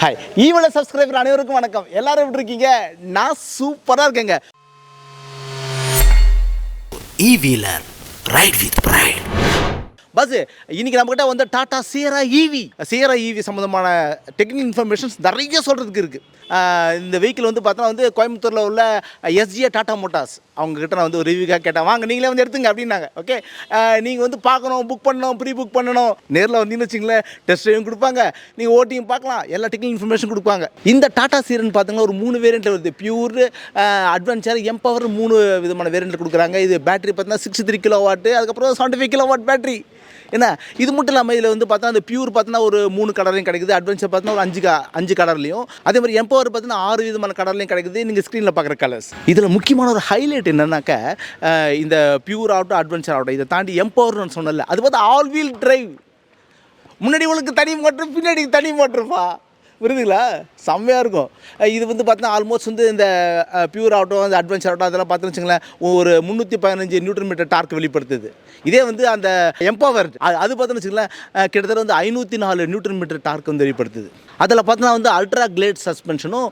Hi ஈவல subscriber அனைவருக்கும் வணக்கம். எல்லாரும் எப்படி இருக்கீங்க? நான் சூப்பராக இருக்கேங்க. E-Wheeler, ride with pride. Bus இன்னைக்கு நம்மகிட்ட வந்து டாடா சியரா ஈவி சம்மந்தமான டெக்னிக்கல் இன்ஃபர்மேஷன்ஸ் நிறைய சொல்கிறதுக்கு இருக்குது. இந்த வெஹிக்கிள் வந்து பார்த்தோன்னா வந்து கோயம்புத்தூரில் உள்ள எஸ்ஜிஏ டாடா மோட்டார்ஸ் அவங்ககிட்ட நான் வந்து ஒரு ரிவ்யூக்காக கேட்டேன். வாங்க நீங்களே வந்து எடுத்துங்க அப்படின்னாங்க. ஓகே, நீங்கள் வந்து பார்க்கணும், புக் பண்ணணும், ப்ரீ புக் பண்ணணும். நேரில் வந்தீங்கன்னு வச்சிங்களேன், டெஸ்ட் ட்ரைவும் கொடுப்பாங்க, நீங்கள் ஓட்டியும் பார்க்கலாம், எல்லா டெக்னிக்கல் இன்ஃபர்மேஷன் கொடுப்பாங்க. இந்த டாடா சீரன் பார்த்தீங்கன்னா ஒரு 3 வேரியண்ட் வருது. பியூர், அட்வென்ச்சர், எம்பவர் 3 விதமான வேரியண்ட் கொடுக்குறாங்க. இது பேட்டரி பார்த்தீங்கன்னா 63 கிலோவாட்டு, அதுக்கப்புறம் 75 கிலோவாட் பேட்டரி. என்ன இது மட்டும் இல்லாமல் இதில் வந்து பார்த்தா அந்த பியூர் பார்த்தீங்கன்னா ஒரு 3 கலர்லையும் கிடைக்குது. அட்வென்ச்சர் பார்த்தீங்கன்னா ஒரு 5 கலர்லையும், அதே மாதிரி எம்பவர் பார்த்தீங்கன்னா 6 விதமான கலர்லையும் கிடைக்குது. நீங்கள் ஸ்க்ரீனில் பார்க்குற கலர்ஸ். இதில் முக்கியமான ஒரு ஹைலைட் என்னன்னாக்கா, இந்த பியூர் ஆகட்டும், அட்வென்ச்சர் ஆகட்டும், இதை தாண்டி எம்பவர்னு சொன்னல, அது பார்த்தா ஆல் வீல் டிரைவ். முன்னாடி உங்களுக்கு தனி மோட்டர், பின்னாடி தனி மோட்டருப்பா. புரியுதுங்களா? செம்மையாக இருக்கும். இது வந்து பார்த்தீங்கன்னா ஆல்மோஸ்ட் வந்து இந்த பியூர் ஆகட்டும், அந்த அட்வென்ச்சர் ஆகட்டும், அதெல்லாம் பார்த்துன்னு வச்சுங்களேன், ஒரு 315 நியூட்டன் மீட்டர் டார்க் வெளிப்படுத்துது. இதே வந்து அந்த எம்பவர் அது பார்த்தோன்னு வச்சுங்களேன், கிட்டத்தட்ட வந்து 504 நியூட்டன் மீட்டர் டார்க் வந்து வெளிப்படுத்துது. அதில் பார்த்தீங்கன்னா வந்து அல்ட்ரா கிளேட் சஸ்பென்ஷனும்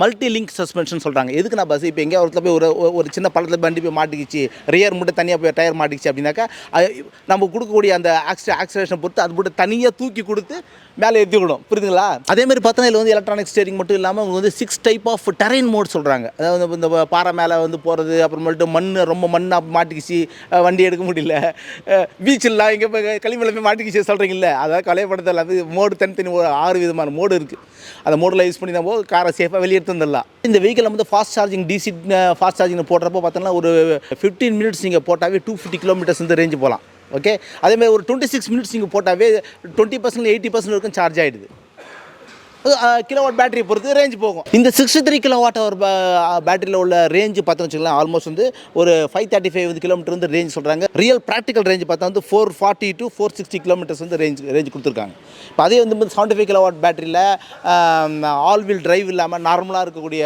மல்டி லிங்க் சஸ்பென்ஷன் சொல்கிறாங்க. எதுக்கு நான் பஸ் இப்போ எங்கேயா ஒருத்தர் போய் ஒரு சின்ன பள்ளத்தில் வண்டி போய் மாட்டிக்கிச்சு, ரியர் மட்டும் தனியாக போய் டயர் மாட்டிக்கிச்சு அப்படின்னாக்கா, நம்ம கொடுக்கக்கூடிய அந்த ஆக்சிலேஷனை பொறுத்து அது மட்டும் தனியாக தூக்கி கொடுத்து மேலே ஏற்றி விடும். புரியுதுங்களா? அதேமாதிரி பார்த்தோன்னா இதில் வந்து எலக்ட்ரானிக் ஸ்டேரிங் மட்டும் இல்லாமல் அவங்க வந்து 6 டைப் ஆஃப் டெரைன் மோட் சொல்கிறாங்க. அதாவது இந்த பாறை மேலே வந்து போகிறது, அப்புறமேட்டு ரொம்ப மண்ணாக மாட்டிக்கிச்சு, வண்டி எடுக்க முடியல, பீச்செல்லாம் இங்கே போய் களிமலை போய் மாட்டிக்கிச்சு சொல்கிறீங்கல்ல, அதாவது கலைப்படத்தில் அது மோடு தனித்தனி 6 விதமான மோடு இருக்குது. அந்த மோடில் யூஸ் பண்ணி நம்ம காரை சேஃபாக வெளியே எடுத்து வந்துடலாம். இந்த வெஹிக்கிள் வந்து fast charging, DC fast charging போடுறப்போ பார்த்தோன்னா ஒரு 15 மினிட்ஸ் நீங்கள் போட்டாவே 250 கிலோமீட்டர்ஸ் வந்து ரேஞ்சு போகலாம். ஓகே, அதேமாதிரி ஒரு 26 மினிட்ஸ் நீங்கள் போட்டாவே 20% 80% வரைக்கும் சார்ஜ் ஆகிடுது. கிலோவாட் பேட்டரி பொறுத்து ரேஞ்ச் போகும். இந்த 63 கிலோவாட் ஒரு பேட்டரியில் உள்ள ரேஞ்சு பார்த்தோன்னு வச்சுக்கலாம், ஆல்மோஸ்ட் வந்து ஒரு 535 கிலோமீட்டர் வந்து ரேஞ்ச் சொல்கிறாங்க. ரியல் ப்ராக்டிக்கல் ரேஞ்ச் பார்த்தா வந்து 440 to 460 கிலோமீட்டர்ஸ் வந்து ரேஞ்ச் கொடுத்துருக்காங்க. இப்போ அதே வந்து 75 கிலோவாட் பேட்டரியில் ஆல் வீல் டிரைவ் இல்லாமல் நார்மலாக இருக்கக்கூடிய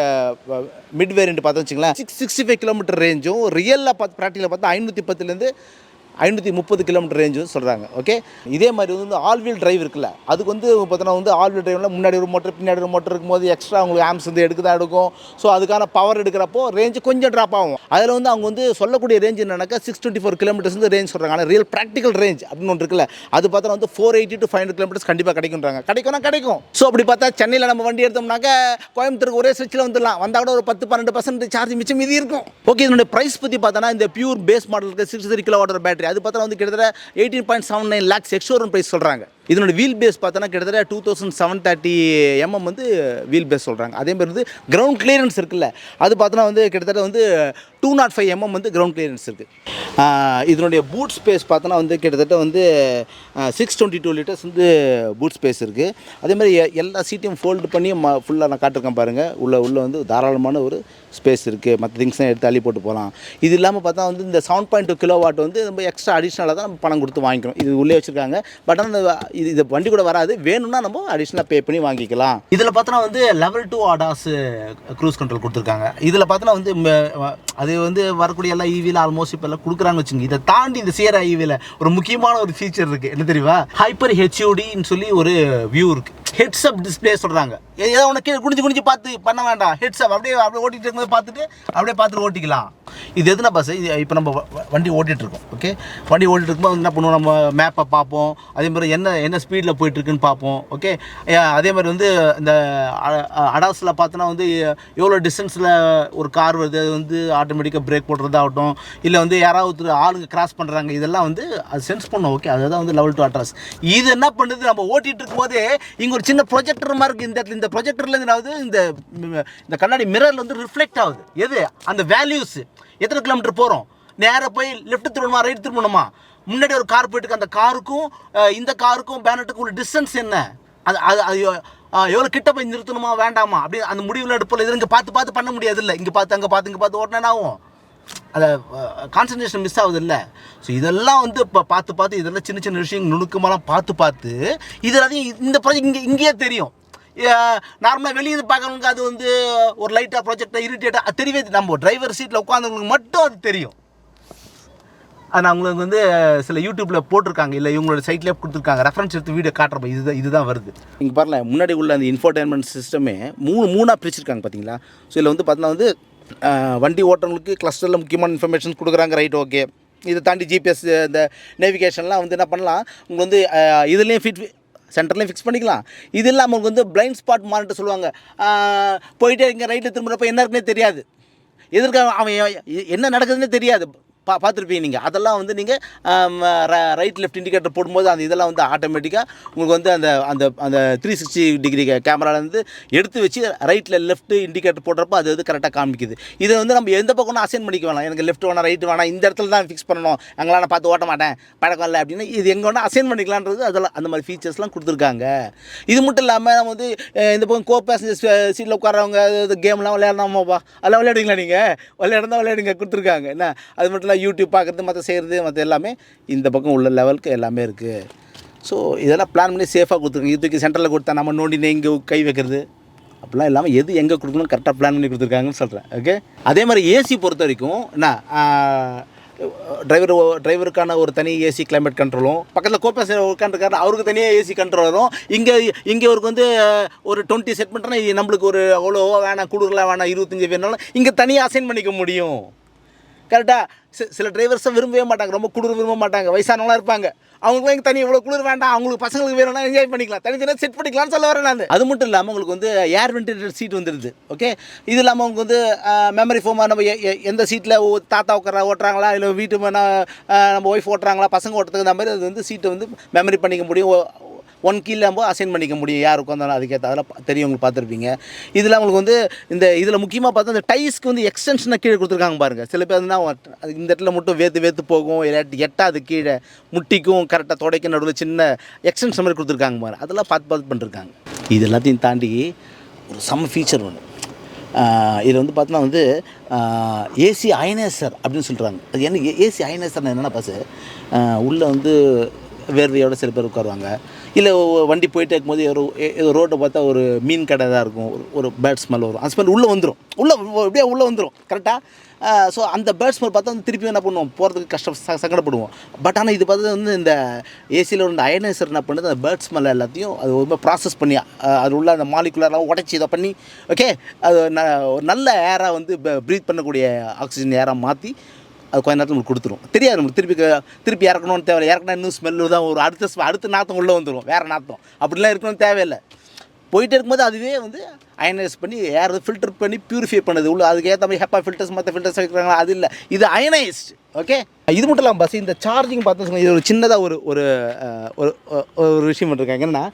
மிட் வேரியண்ட் பார்த்தோன்னு வச்சுக்கலாம், 665 கிலோமீட்டர் ரேஞ்சும், ரியலில் ப்ராக்டிக்கலில் பார்த்தா 510 530 கிலோமீட்டர் ரேஞ்சு சொல்கிறாங்க. ஓகே, இதே மாதிரி வந்து ஆல் வீல் டிரைவ் இருக்குல்ல, அதுக்கு வந்து பார்த்தோன்னா வந்து ஆல் வீல் டிரைவில் முன்னாடி ஒரு மோட்டர் பின்னாடி ஒரு மோட்டர் இருக்கும்போது எக்ஸ்ட்ரா உங்களுக்கு ஆம்ஸ் வந்து எடுக்கும். ஸோ அதுக்கான பவர் எடுக்கிறப்போ ரேஞ்சு கொஞ்சம் ட்ராப் ஆகும். அதில் வந்து அவங்க வந்து சொல்லக்கூடிய ரேஞ்ச் என்னன்னாக்கா 624 கிலோமீட்டர்ஸ் வந்து ரேஞ்ச் சொல்கிறாங்க. ஆனால் ரியல் ப்ராக்டிக்கல் ரேஞ்ச் அப்படின்னு ஒன்று இருக்குல்ல, அது பார்த்தா வந்து 480 to 500 கிலோமீட்டர்ஸ் கண்டிப்பாக கிடைக்கும். ஸோ அப்படி பார்த்தா சென்னையில் நம்ம வண்டி எடுத்தோம்னாக்கா கோயம்புத்தூருக்கு ஒரே ஸ்விட்சில் வந்துடலாம். வந்தால் கூட ஒரு 10-12% சார்ஜ் மிச்சம் மீதி இருக்கும். ஓகே, இதனுடைய ப்ரைஸ் பற்றி பார்த்தோன்னா இந்த பியூர் பேஸ் மாடலுக்கு 63 கிலோவாட் பேட்டரி அது பார்த்தா வந்து கிட்டத்தட்ட 18.79 lakhs எக்ஸ்ஷோரூம் ப்ரைஸ் சொல்கிறாங்க. இதனோட வீல் பேஸ் பார்த்தோன்னா கிட்டத்தட்ட 2730 mm வந்து வீல் பேஸ் சொல்கிறாங்க. அதேமாதிரி வந்து கிரவுண்ட் கிளியரன்ஸ் இருக்குல்ல, அது பார்த்தோன்னா வந்து கிட்டத்தட்ட வந்து 205 mm வந்து கிரவுண்ட் கிளியரன்ஸ் இருக்குது. இதனுடைய பூட் ஸ்பேஸ் பார்த்தோன்னா வந்து கிட்டத்தட்ட வந்து 622 லிட்டர்ஸ் வந்து பூட் ஸ்பேஸ் இருக்குது. அதேமாதிரி எல்லா சீட்டையும் ஃபோல்டு பண்ணி ஃபுல்லாக நான் காட்டிருக்கேன் பாருங்கள். உள்ளே வந்து தாராளமான ஒரு ஸ்பேஸ் இருக்குது. மற்ற திங்ஸ்லாம் எடுத்து அள்ளி போட்டு போகலாம். இது இல்லாமல் பார்த்தா வந்து இந்த 7.2 கிலோவாட் வந்து நம்ம எக்ஸ்ட்ரா அடிஷ்னலாக தான் நம்ம பணம் கொடுத்து வாங்கிக்கணும். இது உள்ளே வச்சுருக்காங்க. பட் ஆனால் இது வண்டி கூட வராது, வேணும்னா நம்ம அடிஷ்னலாக பே பண்ணி வாங்கிக்கலாம். இதில் பார்த்தோன்னா வந்து லெவல் 2 ADAS க்ரூஸ் கண்ட்ரோல் கொடுத்துருக்காங்க. இதில் பார்த்தோன்னா வந்து அது வந்து வரக்கூடிய எல்லா ஈவியில் ஆல்மோஸ்ட் இப்போ எல்லாம் கொடுக்குறாங்க வச்சுங்க. இதை தாண்டி இந்த சியரா ஈவியில் ஒரு முக்கியமான ஒரு ஃபீச்சர் இருக்குது. என்ன தெரியுமா? ஹைப்பர் HUDன்னு சொல்லி ஒரு வியூ இருக்குது. ஹெட்ஸ் அப் டிஸ்பிளே சொல்கிறாங்க. ஏதோ உனக்கு குடிஞ்சு பார்த்து பண்ண வேண்டாம், ஹெட்ஸ் அப் அப்படியே ஓட்டிகிட்டு இருக்கும்போது பார்த்துட்டு ஓட்டிக்கலாம். இது எதுனா பஸ், இப்போ நம்ம வண்டி ஓட்டிகிட்டு இருக்கோம். ஓகே, வண்டி ஓட்டிகிட்டு இருக்கும்போது என்ன பண்ணுவோம், நம்ம மேப்பை பார்ப்போம், அதே மாதிரி என்ன ஸ்பீடில் போயிட்டுருக்குன்னு பார்ப்போம். ஓகே, அதே மாதிரி வந்து இந்த அடாஸில் பார்த்தோன்னா வந்து எவ்வளோ டிஸ்டன்ஸில் ஒரு கார் வருது, அது வந்து ஆட்டோமேட்டிக்காக பிரேக் போடுறதாகட்டும், இல்லை வந்து யாராவது ஆளுங்க கிராஸ் பண்ணுறாங்க, இதெல்லாம் வந்து அது சென்ஸ் பண்ணும். ஓகே, அதுதான் வந்து லெவல் 2 ADAS. இது என்ன பண்ணுது, நம்ம ஓட்டிகிட்டு இருக்கும்போதே இங்கே ஒரு சின்ன ப்ரொஜெக்டர் மாதிரி இருக்குது. இந்த ப்ரொஜெக்டர்லேருந்து இந்த கண்ணாடி மிரரில் வந்து ரிஃப்ளெக்ட் ஆகுது. எது அந்த வேல்யூஸ், எத்தனை கிலோமீட்டர் போகிறோம், நேராக போய் லெஃப்ட் திரும்பணுமா ரைட் திரும்பணுமா, முன்னாடி ஒரு கார் போயிட்டு அந்த காருக்கும் இந்த காருக்கும் பேனட்டுக்கும் உள்ள டிஸ்டன்ஸ் என்ன, அது எவ்வளோ கிட்ட போய் நிறுத்தணுமா வேண்டாமா, அப்படி அந்த முடிவில் எடுப்போம். இது இங்கே பார்த்து பண்ண முடியாது இல்லை, இங்கே பார்த்து ஓட்டினா ஆகும். அதை கான்சன்ட்ரேஷன் மிஸ் ஆகுது இல்லை. ஸோ இதெல்லாம் வந்து இப்போ பார்த்து இதெல்லாம் சின்ன விஷயம் நுணுக்கமெல்லாம் பார்த்து இது எல்லாத்தையும் இந்த ப்ராஜெக்ட் இங்கேயே தெரியும். நார்மலாக வெளியே பார்க்குறவங்களுக்கு அது வந்து ஒரு லைட்டாக ப்ராஜெக்டாக இரிட்டேட்டாக தெரியவே, நம்ம டிரைவர் சீட்டில் உட்காந்தவங்களுக்கு மட்டும் அது தெரியும். அது நான் உங்களுக்கு வந்து சில யூடியூப்பில் போட்டிருக்காங்க, இல்லை இவங்களோட சைட்லேயே கொடுத்துருக்காங்க, ரெஃபரன்ஸ் எடுத்து வீடியோ காட்டுறப்ப இதுதான் வருது. நீங்கள் பாருங்க, முன்னாடி உள்ள அந்த இன்ஃபோர்டைன்மெண்ட் சிஸ்டமே மூணாக பிரிச்சிருக்காங்க பார்த்தீங்களா. ஸோ இதில் வந்து பார்த்தீங்கன்னா வந்து வண்டி ஓட்டுறவங்களுக்கு கிளஸ்டரில் முக்கியமான இன்ஃபர்மேஷன்ஸ் கொடுக்குறாங்க, ரைட், ஓகே. இதை தாண்டி ஜிபிஎஸ் இந்த நேவிகேஷன்லாம் வந்து என்ன பண்ணலாம், உங்களுக்கு வந்து இதுலேயும் சென்டர்லேயும் ஃபிக்ஸ் பண்ணிக்கலாம். இது இல்லாமல் உங்களுக்கு வந்து பிளைண்ட் ஸ்பாட் மானிட்டர் சொல்லுவாங்க. போயிட்டே இங்கே ரைட்டில் திரும்புகிறப்ப என்ன இருக்குன்னே தெரியாது, எதிர்க்க அவன் என்ன நடக்குதுன்னே தெரியாது, பார்த்துருப்பீங்க நீங்கள். அதெல்லாம் வந்து நீங்கள் ரைட் லெஃப்ட் இண்டிகேட்டர் போடும்போது அந்த இதெல்லாம் வந்து ஆட்டோமேட்டிக்காக உங்களுக்கு வந்து அந்த அந்த அந்த 360 டிகிரி கேமராலேருந்து எடுத்து வச்சு ரைட்டில் லெஃப்ட் இண்டிகேட்டர் போடுறப்போ அது வந்து கரெக்டாக காமிக்குது. இதை வந்து நம்ம எந்த பக்கம்னா அசைன் பண்ணிக்க வேணாம், எனக்கு லெஃப்ட் வேணாம் ரைட்டு வேணாம், இந்த இடத்துல தான் ஃபிக்ஸ் பண்ணணும், அங்கெல்லாம் நான் பார்த்து ஓட்ட மாட்டேன் பழக்கம் இல்லை அப்படின்னு இது எங்கே வேணால் அசைன் பண்ணிக்கலான்றது அதெல்லாம் அந்த மாதிரி ஃபீச்சர்ஸ்லாம் கொடுத்துருக்காங்க. இது மட்டும் இல்லாமல் நம்ம வந்து இந்த பக்கம் கோ பேசஞ்சர் சீட்டில் உட்காரவங்க கேம்லாம் விளையாடலாமாப்பா, அதெல்லாம் விளையாடுங்களா, நீங்கள் விளையாடுங்க கொடுத்துருக்காங்க. என்ன அது மட்டும் யூடியூப் பார்க்குறது, மற்ற செய்கிறது, மற்ற எல்லாமே இந்த பக்கம் உள்ள லெவலுக்கு எல்லாமே இருக்குது. ஸோ இதெல்லாம் பிளான் பண்ணி சேஃபாக கொடுத்துருக்காங்க. இதுக்கு சென்டரில் கொடுத்தா நம்ம நோண்டினே இங்கே கை வைக்கிறது அப்படிலாம் இல்லாமல் எது எங்கே கொடுக்கணும் கரெக்டாக பிளான் பண்ணி கொடுத்துருக்காங்கன்னு சொல்கிறேன். ஓகே. அதே மாதிரி ஏசி பொறுத்த வரைக்கும் என்ன, டிரைவருக்கான ஒரு தனி ஏசி கிளைமேட் கண்ட்ரோலும், பக்கத்தில் கோபேசர் உட்காந்துருக்காரு அவருக்கு தனியாக ஏசி கண்ட்ரோல் வரும். இங்கே அவருக்கு வந்து ஒரு 20 செட் பண்ணுறோன்னா நம்மளுக்கு ஒரு அவ்வளோ வேணாம், கூடுதலாக வேணாம், 25 வேணாலும் இங்கே தனியாக அசைன் பண்ணிக்க முடியும். கரெக்டாக சில டிரைவர்ஸை விரும்பவே மாட்டாங்க, ரொம்ப குளிர் விரும்ப மாட்டாங்க, வயசானவங்களாம் இருப்பாங்க, அவங்களுக்குலாம் இங்கே தனி இவ்வளோ குளிர் வேண்டாம், அவங்களுக்கு பசங்களுக்கு வேணும்னா என்ஜாய் பண்ணிக்கலாம், தனித்தனியாக செட் பண்ணிக்கலாம்னு சொல்ல வரேன் நான். அது மட்டும் இல்லாமல் உங்களுக்கு வந்து ஏர் வென்டிலேட்டர் சீட் வந்துடுது. ஓகே. இது இல்லாமல் உங்களுக்கு வந்து மெமரி ஃபோமாக நம்ம எந்த சீட்டில் தாத்தா உட்கார ஓட்டுறாங்களா, இல்லை வீட்டு நம்ம ஒய்ஃப் ஓட்டுறாங்களா, பசங்க ஓட்டுறதுக்கு அந்த மாதிரி அது வந்து சீட்டை வந்து மெமரி பண்ணிக்க முடியும். 1 கீழே நம்ம அசைன் பண்ணிக்க முடியும், யார் உட்காந்தாலும் அதுக்கேற்ற அதெல்லாம் தெரியும், உங்களுக்கு பார்த்துருப்பீங்க. இதில் உங்களுக்கு வந்து இதில் முக்கியமாக பார்த்தா இந்த டைஸ்க்கு வந்து எக்ஸ்டென்ஷனை கீழே கொடுத்துருக்காங்க பாருங்கள். சில பேர் வந்து அது இந்த இடத்துல மட்டும் வேத்து போகும், எட்டாது கீழே முட்டிக்கும் கரெக்டாக தொடைக்கும் நடுவில் சின்ன எக்ஸ்டென்ஷன் மாதிரி கொடுத்துருக்காங்க பாருங்கள். அதெல்லாம் பார்த்து பண்ணிருக்காங்க. இது எல்லாத்தையும் தாண்டி ஒரு செம்ம ஃபீச்சர் ஒன்று இதில் வந்து பார்த்தோன்னா வந்து ஏசி அயனைசர் அப்படின்னு சொல்கிறாங்க. அது என்ன ஏசி அயனைசர்னு என்னென்னா பாஸ், உள்ளே வந்து வேர்வையோட சில பேர் உட்காருவாங்க, இல்லை வண்டி போயிட்டே இருக்கும்போது ஏதோ ரோட்டை பார்த்தா ஒரு மீன் கடை தான் இருக்கும், ஒரு பேட் ஸ்மெல் வரும், அந்த ஸ்மெல் உள்ளே வந்துடும், எப்படியே உள்ளே வந்துடும் கரெக்டாக. ஸோ அந்த பேட் ஸ்மெல் பார்த்தா வந்து திருப்பி என்ன பண்ணுவோம், போகிறதுக்கு சங்கடப்படுவோம். பட் ஆனால் இது பார்த்தா வந்து இந்த ஏசியில் ஒரு அயனைசர் என்ன பண்ணுது, அந்த பேட் ஸ்மெல் எல்லாத்தையும் அது ரொம்ப ப்ராசஸ் பண்ணி அது உள்ள அந்த மாலிகுலர்லாம் உடச்சி இதை பண்ணி ஓகே அது ஒரு நல்ல ஏராக வந்து ப்ரீத் பண்ணக்கூடிய ஆக்சிஜன் ஏராக மாற்றி அது கொஞ்ச நேரத்தில் உங்களுக்கு கொடுத்துரும். தெரியாது நம்மளுக்கு திருப்பி இறக்கணும்னு தேவை, இறக்கணும் இன்னும் ஸ்மெல்லு தான் ஒரு அடுத்த நாற்றம் உள்ளே வந்துடும், வேறு நாற்றம் அப்படிலாம் இருக்கணும்னு தேவையில்லை. போயிட்டே இருக்கும்போது அதுவே வந்து அயனைஸ் பண்ணி ஏர் ஃபில்டர் பண்ணி பியூரிஃபை பண்ணுது உள்ள. அதுக்கு ஏற்ற மாதிரி ஹெப்பா ஃபில்டர்ஸ் மற்ற ஃபில்டர்ஸ் வைக்கிறாங்களா, அது இல்லை, இது அயனைஸ்ட். ஓகே. இது மட்டும் இல்லாமல் பஸ் இந்த சார்ஜிங் பார்த்தோம், இது ஒரு சின்னதாக ஒரு விஷயம் பண்ணிருக்காங்க. என்னென்னா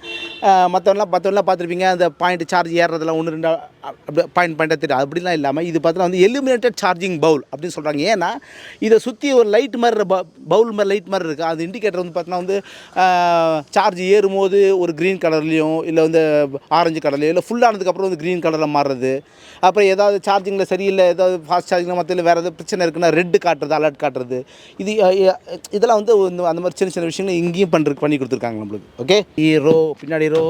மற்றவங்களாம் பார்த்துருப்பீங்க, அந்த பாயிண்ட் சார்ஜ் ஏறுறதுலாம் 1-2 அப்படி பாயிண்டாக தெரியும், அப்படிலாம் இல்லாமல் இது பார்த்தோன்னா வந்து எலிமினேட்டட் சார்ஜிங் பவுல் அப்படின்னு சொல்கிறாங்க. ஏன்னா இதை சுற்றி ஒரு லைட் மாதிரி பவுல் மாதிரி லைட் மாதிரி இருக்குது. அது இண்டிகேட்டர் வந்து பார்த்தோன்னா வந்து சார்ஜ் ஏறும்போது ஒரு க்ரீன் கலர்லேயும் இல்லை வந்து ஆரஞ்சு கலர்லையும் இல்லை ஃபுல்லானதுக்கப்புறம் வந்து க்ரீன் கலரில் மாறுறது. அப்புறம் ஏதாவது சார்ஜிங்கில் சரியில்லை, ஏதாவது ஃபாஸ்ட் சார்ஜிங்கில் மற்ற வேறு ஏதாவது பிரச்சனை இருக்குன்னா ரெட்டு காட்டுறது, அலர்ட் காட்டுறது. இதெல்லாம் வந்து அந்த மாதிரி சின்ன விஷயங்கள் இங்கேயும் பண்ணி கொடுத்துருக்காங்க நம்மளுக்கு. ஓகே. பின்னாடி ஹீரோ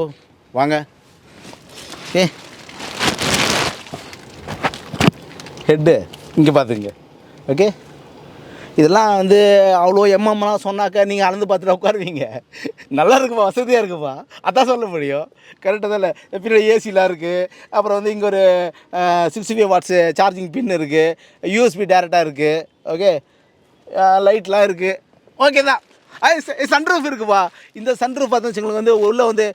வாங்க. ஓகே. ஹெட்டு இங்கே பார்த்துங்க. ஓகே. இதெல்லாம் வந்து அவ்வளோ எம்எம்லாம் சொன்னாக்கா நீங்கள் அளந்து பார்த்துட்டு உட்காருவீங்க. நல்லா இருக்குப்பா, வசதியாக இருக்குப்பா, அதான் சொல்ல முடியும். கரெக்டாக தான் இல்லை. பின்னாடி ஏசிலாம் இருக்குது. அப்புறம் வந்து இங்கே ஒரு 65 வாட்ஸு சார்ஜிங் பின் இருக்குது, யூஎஸ்பி டேரெக்டாக இருக்குது. ஓகே. லைட்லாம் இருக்குது. ஓகே தான். சன்ரூஃப் இருக்குப்பா. இந்த சன்ரூஃப் பார்த்தா வச்சுங்களுக்கு வந்து உள்ளே வந்து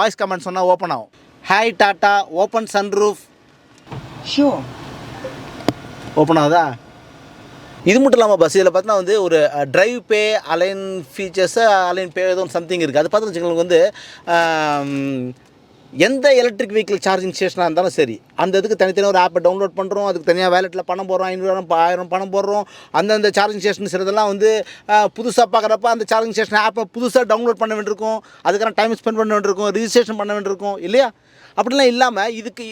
வாய்ஸ் கமெண்ட் சொன்னால் ஓப்பன் ஆகும். Hi tata open sunroof. Show open ஆகுதா? இது மட்டும் இல்லாமல் பஸ் இதில் பார்த்தீங்கன்னா வந்து ஒரு ட்ரைவ் பே அலைன் ஃபீச்சர்ஸு அலைன் பே ஏதோ சம்திங் இருக்குது. அது பார்த்து வச்சுங்களுக்கு வந்து எந்த எலக்ட்ரிக் வெஹிக்கிள் சார்ஜிங் ஸ்டேஷனாக இருந்தாலும் சரி, அந்த இதுக்கு தனித்தனியாக ஒரு ஆப்பை டவுன்லோட் பண்ணுறோம், அதுக்கு தனியாக வேலெட்டில் பணம் போடுறோம், 500 1000 பணம் போடுறோம். அந்தந்த சார்ஜிங் ஸ்டேஷன் சிலதெல்லாம் வந்து புதுசாக பார்க்குறப்ப அந்த சார்ஜிங் ஸ்டேஷன் ஆப்பை புதுசாக டவுன்லோட் பண்ண வேண்டியிருக்கும், அதுக்கான டைம் ஸ்பெண்ட் பண்ண வேண்டியிருக்கும், ரிஜிஸ்ட்ரேஷன் பண்ண வேண்டியிருக்கும் இல்லையா? அப்படிலாம் இல்லாமல் இதுக்கு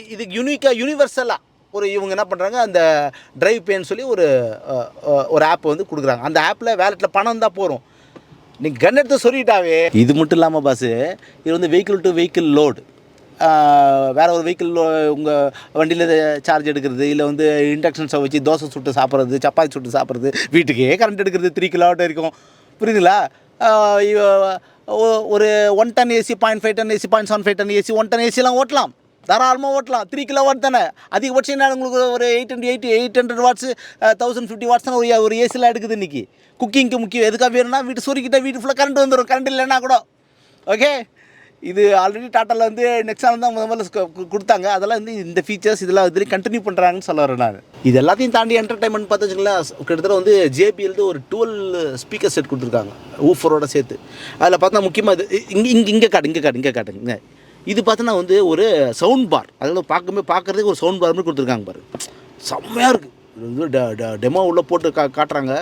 யூனிவர்சலாக இவங்க என்ன பண்ணுறாங்க, அந்த ட்ரைவ் பேன்னு சொல்லி ஒரு ஆப் வந்து கொடுக்குறாங்க. அந்த ஆப்பில் வேலெட்டில் பணம் தான் போகிறோம், நீங்கள் கன் எடுத்து சொல்லிட்டாவே. இது மட்டும் இல்லாமல் பஸ்ஸு இது வந்து வெஹிக்கிள் டு வெஹிக்கிள் லோடு வேறு ஒரு வெஹிக்கிள் உங்கள் வண்டியில் சார்ஜ் எடுக்கிறது, இல்லை வந்து இண்டக்ஷன் ஸ்டவ் வச்சு தோசை சுட்டு சாப்பிட்றது, சப்பாத்தி சுட்டு சாப்பிட்றது, வீட்டுக்கே கரண்ட் எடுக்கிறது 3 கிலோவாட் இருக்கும். புரியுதுங்களா? ஒரு 1 ton AC, 0.5 ton AC, 0.75 ton AC, 1 ton ஏசிலாம் ஓட்டலாம், தாராளமாக ஓட்டலாம். 3 கிலோவாட் தானே, அதிகபட்சம் என்ன உங்களுக்கு ஒரு 800 வாட்ஸு 1050 வாட்ஸ் தானே ஒரு ஏசிலாம் எடுக்குது இன்றைக்கி. குக்கிங்க்கு முக்கியம். எதுக்காக வேணும்னா வீட்டு சூரியக்கிட்ட வீட்டு ஃபுல்லாக கரண்ட் வந்துடும், கரண்ட் இல்லைன்னா கூட. ஓகே, இது ஆல்ரெடி டாட்டாவில் வந்து நெக்ஸான் தான் முதல்ல கொடுத்தாங்க. அதெல்லாம் வந்து இந்த ஃபீச்சர்ஸ் இதெல்லாம் இதுலேயும் கண்டினியூ பண்ணுறாங்கன்னு சொல்ல வரேன் நான். இது எல்லாத்தையும் தாண்டி என்டர்டைன்மெண்ட் பார்த்து வச்சுக்கலாம். கிட்டத்தட்ட வந்து JBL ஒரு 12 ஸ்பீக்கர் செட் கொடுத்துருக்காங்க ஊஃபரோட சேர்த்து. அதில் பார்த்தா முக்கியமாக இது இங்கே காட்டுங்க. இது பார்த்தோன்னா வந்து ஒரு சவுண்ட் பார், அதாவது பார்க்குறதுக்கு ஒரு சவுண்ட் பார் மாதிரி கொடுத்துருக்காங்க பாரு. செம்மையாக இருக்குது. இது வந்து டெமோ உள்ளே போட்டு காட்டுறாங்க.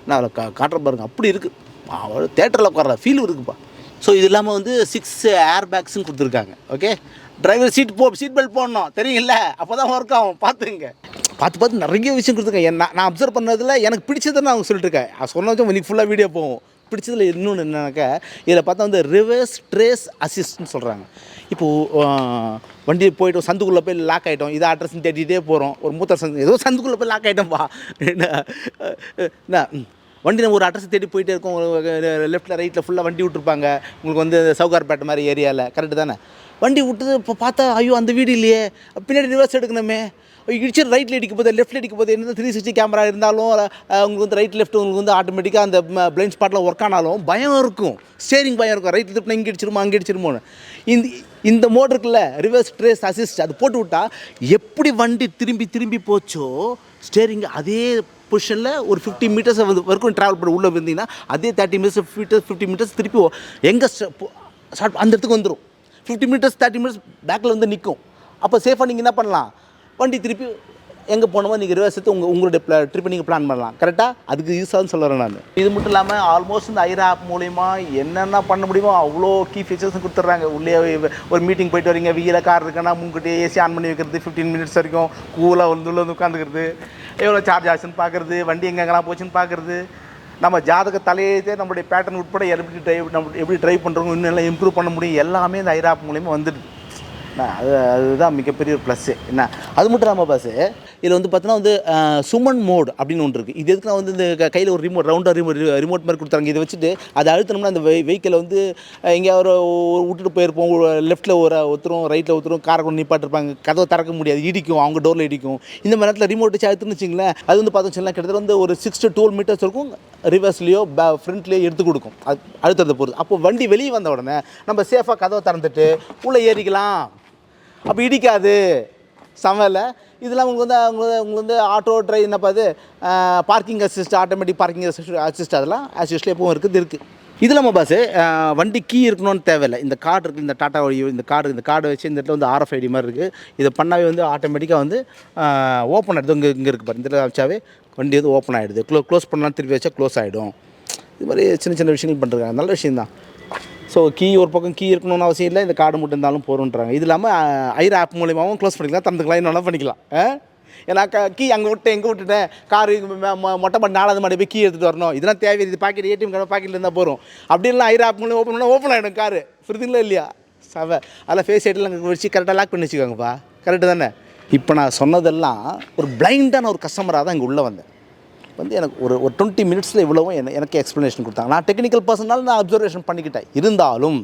நான் அதில் காட்டுற பாருங்க, அப்படி இருக்குது. தேட்டரில் உட்கார ஃபீல் இருக்குப்பா. ஸோ இது இல்லாமல் வந்து 6 ஏர் பேக்ஸும் கொடுத்துருக்காங்க. ஓகே, டிரைவர் சீட் பெல்ட் போடணும், தெரியுங்கள, அப்போ தான் ஒர்க் ஆகும். பார்த்துங்க, பார்த்து நிறைய விஷயம் கொடுத்துருக்கேன். நான் அப்சர்வ் பண்ணதில் எனக்கு பிடிச்சதை நான் அவங்க சொல்லிட்டுருக்கேன். சொன்ன வச்சோம் இன்னைக்கு ஃபுல்லாக வீடியோ போகும். பிடிச்சதில் இன்னொன்று என்னன்னாக்கா, இதில் பார்த்தா வந்து ரிவர்ஸ் ட்ரேஸ் அசிஸ்ட்னு சொல்கிறாங்க. இப்போது வண்டி போய்ட்டு சந்துக்குள்ளே போய் லாக் ஆகிட்டோம், இதை அட்ரஸ் தேடிகிட்டே போகிறோம். ஒரு மூத்த ஏதோ சந்துக்குள்ளே போய் லாக் ஆகிட்டோம்ப்பா, என்ன வண்டி நம்ம ஒரு அட்ரஸ் தேடி போயிட்டே இருக்கோம். லெஃப்ட்டில் ரைட்டில் ஃபுல்லாக வண்டி விட்டுருப்பாங்க. உங்களுக்கு வந்து சவுகார்பேட்டை மாதிரி ஏரியாவில், கரெக்டு தானே? வண்டி விட்டுது, இப்போ பார்த்தா ஐயோ அந்த வீடு இல்லையே, பின்னாடி ரிவர்ஸ் எடுக்கணுமே, இடிச்சு ரைட்டில் அடிக்க போது லெஃப்ட்டில் அடிக்க போது, என்ன 360 கேமரா இருந்தாலும் உங்களுக்கு வந்து ரைட் லெஃப்ட் உங்களுக்கு வந்து ஆட்டோமேட்டிக்காக அந்த பிளைண்ட் ஸ்பாட்டில் ஒர்க் ஆனாலும் பயம் இருக்கும், ஸ்டேரிங் பயம் இருக்கும். ரைட்டில் திருப்பினா இங்கே அடிச்சிருமோ அங்கே அடிச்சிருமோன்னு. இந்த மோட் இருக்குல்ல, ரிவர்ஸ் ட்ரேஸ் அசிஸ்ட், அது போட்டு விட்டால் எப்படி வண்டி திரும்பி போச்சோ ஸ்டேரிங் அதே பொசிஷனில் ஒரு 50 மீட்டர்ஸ் வரைக்கும் ட்ராவல் பண்ணி உள்ளே வந்தீங்கன்னா அதே 30 மீட்டர்ஸ் 50 மீட்டர்ஸ் திருப்பி எங்கே ஸ்டார்ட் அந்த இடத்துக்கு வந்துடும். 50 மீட்டர்ஸ் 30 மீட்டர்ஸ் பேக்கில் வந்து நிற்கும். அப்போ சேஃபாக நீங்கள் என்ன பண்ணலாம், வண்டி திருப்பி எங்கே போனோமோ நீங்கள் ரிவர்ஸ் எடுத்து உங்களுடைய ட்ரிப்பை நீங்கள் பிளான் பண்ணலாம். கரெக்டாக அதுக்கு யூஸ் ஆகுதுன்னு சொல்கிறேன் நான். இது மட்டும் இல்லாமல் ஆல்மோஸ்ட் இந்த ஐரா ஆப் மூலிமா என்னென்ன பண்ண முடியுமோ அவ்வளோ கீ ஃபீச்சர்ஸும் கொடுத்துட்றாங்க. உள்ளே ஒரு மீட்டிங் போயிட்டு வரீங்க, வீல கார் இருக்குன்னா முன்கூட்டியே ஏசி ஆன் பண்ணி வைக்கிறது, 15 மினிட்ஸ் வரைக்கும் கூலாக வந்து உட்காந்துக்கிறது, எவ்வளோ சார்ஜ் ஆச்சுன்னு பார்க்குறது, வண்டி எங்கெங்கெல்லாம் போச்சுன்னு பார்க்குறது, நம்ம ஜாதக தலையெழுத்தே நம்மளுடைய பேட்டர்ன் உட்பட எப்படி ட்ரைவ் பண்ணுறோம் இன்னும் எல்லாம் இம்ப்ரூவ் பண்ண முடியும். எல்லாமே இந்த ஐரா ஆப் மூலிமா வந்துடுது. அதுதான் மிகப்பெரிய ஒரு ப்ளஸ்ஸு. என்ன அது மட்டும் இல்லாமல் பாஸு, இதில் வந்து பார்த்தீங்கன்னா வந்து சுமன் மோட் அப்படின்னு ஒன்று இருக்குது. இது எதுக்குன்னா வந்து இந்த கையில் ஒரு ரிமோட் மாதிரி கொடுத்தாங்க. இதை வச்சுட்டு அதை அழுத்தினோம்னா அந்த வெஹிக்கிளை வந்து எங்கேயாவது விட்டுட்டு போயிருப்போம், லெஃப்ட்டில் ஒருத்தரும் ரைட்டில் ஒருத்தரும் காரை கொண்டு நிப்பாட்டிருப்பாங்க, கதவை திறக்க முடியாது, இடிக்கும், அவங்க டோரில் இடிக்கும். இந்த மாதிரி நேரத்தில் ரிமோட் வச்சு அழுத்துன்னு வச்சிங்களேன், அது வந்து பார்த்தோம் வச்சுக்கலாம் கிட்டத்தட்ட வந்து ஒரு 6 to 12 மீட்டர்ஸ் இருக்கும், ரிவர்ஸ்லேயோ ஃப்ரண்ட்லேயோ எடுத்து கொடுக்கும். அது அழுத்துறதை பொறுத்து. அப்போ வண்டி வெளியே வந்த உடனே நம்ம சேஃபாக கதவை திறந்துட்டு உள்ளே ஏறிக்கலாம், அப்போ இடிக்காது. சமையல் இதெல்லாம் உங்களுக்கு வந்து ஆட்டோ ட்ரைவ் என்னப்பா அது parking assist, automatic parking assist அதெல்லாம் ஆஸ் யூஸ்வல் எப்பவும் இருக்குது. இது இல்லாமல் பாஸு வண்டி கீ இருக்கணும்னு தேவையில்லை. இந்த கார்டு இருக்குது, இந்த டாட்டா வழியோ இந்த கார்டை வச்சு இந்த இடத்துல வந்து RFID மாதிரி இருக்குது. இதை பண்ணாவே வந்து ஆட்டோமேட்டிக்காக வந்து ஓப்பன் ஆகிடுது. இங்கே இருக்குது பாரு, இந்த இடத்துல வச்சாவே வண்டி வந்து ஓப்பன் ஆகிடுது. க்ளோஸ் பண்ணலாம், திருப்பி வச்சா க்ளோஸ் ஆகிடும். இது மாதிரி சின்ன விஷயங்கள் பண்ணுறாங்க, நல்ல விஷயந்தான். ஸோ கீ ஒரு பக்கம் கீ இருக்கணும்னு அவசியம் இல்லை, இந்த கார்டு மட்டும் இருந்தாலும் போகிறோன்றாங்க. இது இல்லாமல் ஐரா ஆப் மூலியமாகவும் க்ளோஸ் பண்ணிக்கலாம், திறந்துக்கலாம், இன்னொன்னா பண்ணிக்கலாம். ஏன்னா கீ அங்கே விட்டுட்டேன், காரு மொட்டை மாடி 4வது மாடி போய் கீ எடுத்துகிட்டு வரணும், இதெல்லாம் தேவை. இது பாக்கெட் ATM கார்டு பாக்கெட்டில் இருந்தால் போகிறோம். அப்படின்லாம் ஐரா ஆப் மூலியம் ஓப்பன் ஆகிடும் காரு, புரியுதுங்களா இல்லையா? அதில் ஃபேஸ் ஐடிலாம் வச்சு கரெக்டாக லாக் பண்ணி வச்சுக்கோங்கப்பா, கரெக்டு தானே? இப்போ நான் சொன்னதெல்லாம் ஒரு பிளைண்டான ஒரு கஸ்டமராக தான் இங்கே உள்ளே வந்தேன். வந்து எனக்கு ஒரு 20 மினிட்ஸில் இவ்வளவும் எனக்கு எக்ஸ்ப்ளனேஷன் கொடுத்தாங்க. நான் டெக்னிக்கல் பர்சனால நான் அப்சர்வேஷன் பண்ணிக்கிட்டேன். இருந்தாலும்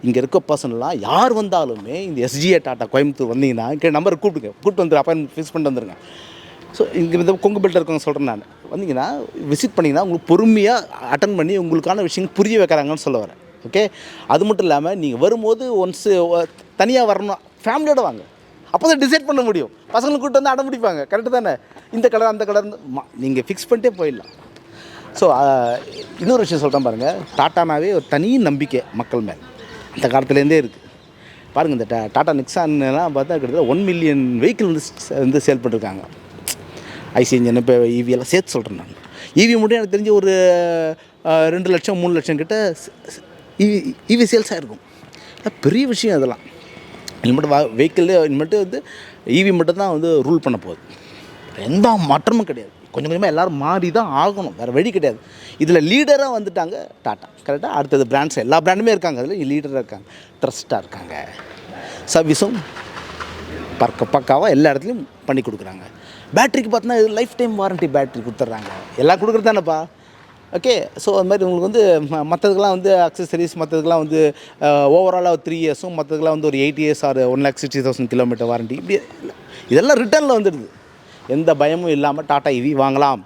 இங்கே இருக்க பர்சனெலாம் யார் வந்தாலுமே இந்த SGA டாட்டா கோயம்புத்தூர் வந்தீங்கன்னா இங்கே நம்பரை கூப்பிட்டு வந்துடு, அப்பாயின்மெண்ட் ஃபிக்ஸ் பண்ணிட்டு வந்துருங்க. ஸோ இங்கே இந்த கொங்கு பெல்ட்டில் இருக்கவங்க சொல்கிறேன் நான், வந்தீங்கன்னா விசிட் பண்ணிங்கன்னா உங்களுக்கு பொறுமையாக அட்டன் பண்ணி உங்களுக்கான விஷயங்கள் புரிய வைக்கிறாங்கன்னு சொல்ல வரேன். ஓகே, அது மட்டும் இல்லாமல் நீங்கள் வரும்போது ஒன்ஸு தனியாக வரணும், ஃபேமிலியோடு வாங்க, அப்போ தான் டிசைட் பண்ண முடியும். பசங்களை கூப்பிட்டு வந்து அடம் பிடிப்பாங்க, கரெக்டு தானே? இந்த கலர் அந்த கலர் நீங்கள் ஃபிக்ஸ் பண்ணிட்டே போயிடலாம். ஸோ இன்னொரு விஷயம் சொல்கிறேன் பாருங்கள், டாட்டானாவே ஒரு தனி நம்பிக்கை மக்கள் மேல் அந்த காலத்துலேருந்தே இருக்குது. பாருங்கள், இந்த டாட்டா நிக்ஸான்லாம் பார்த்தா கிட்டத்தட்ட 1 மில்லியன் வெஹிக்கிள் வந்து சேல் பண்ணிருக்காங்க. ஐசி இன்ஜின் இப்போ EV எல்லாம் சேர்த்து சொல்கிறேன் நான். EV மட்டும் எனக்கு தெரிஞ்சு ஒரு 2 லட்சம் 3 லட்சம் கிட்ட EV சேல்ஸாக இருக்கும். பெரிய விஷயம் அதெல்லாம். இனிமேட்டு வெஹிக்கிள் இனிமேட்டு வந்து EV மட்டும் தான் வந்து ரூல் பண்ண போகுது, எந்த மாற்றமும் கிடையாது. கொஞ்சமாக எல்லோரும் மாறி தான் ஆகணும், வேறு வழி கிடையாது. இதில் லீடராக வந்துட்டாங்க டாட்டா, கரெக்டாக. அடுத்தது பிராண்ட்ஸ் எல்லா பிராண்டுமே இருக்காங்க, அதில் லீடராக இருக்காங்க, ட்ரஸ்ட்டாக இருக்காங்க. சர்வீஸும் பக்காவாக எல்லா இடத்துலையும் பண்ணி கொடுக்குறாங்க. பேட்டரிக்கு பார்த்தீங்கன்னா இது லைஃப் டைம் வாரண்ட்டி பேட்டரி கொடுத்துட்றாங்க. எல்லாம் கொடுக்குறது தானேப்பா. ஓகே. ஸோ அது மாதிரி உங்களுக்கு வந்து மற்றதுக்கெலாம் வந்து அக்சசரிஸ் மற்றதுக்கெலாம் வந்து ஓவராலாக 3 இயர்ஸும் மற்றதுக்கெலாம் வந்து ஒரு 8 இயர்ஸ் ஆர் 1,60,000 கிலோமீட்டர் வாரண்ட்டி இப்படி இதெல்லாம் ரிட்டர்னில் வந்துடுது. எந்த பயமும் இல்லாமல் டாடா ஈவி வாங்கலாம்.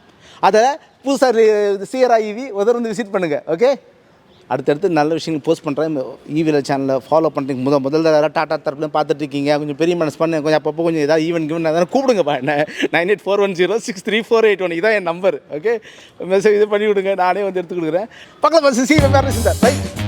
அதை புதுசாக சியரா ஈவி வந்து விசிட் பண்ணுங்கள். ஓகே. அடுத்தடுத்து நல்ல விஷயங்கள் போஸ்ட் பண்ணுறேன். ஈவியில் சேனலில் ஃபாலோ பண்ணுறீங்க முதல்ல யாராவது டாட்டா தரப்புலையும் பார்த்துட்ருக்கீங்க. கொஞ்சம் பெரிய மனசு பண்ண கொஞ்சம் அப்பப்போ கொஞ்சம் ஏதாவது ஈவெண்ட் அதனால் கூப்பிடுங்கப்பா என்ன 9841063481 இதான் என் நம்பர். ஓகே. மெசேஜ் இது பண்ணி விடுங்க. நானே வந்து எடுத்து கொடுக்குறேன். பக்கத்தில் பஸ் சி வேறு ரைட்.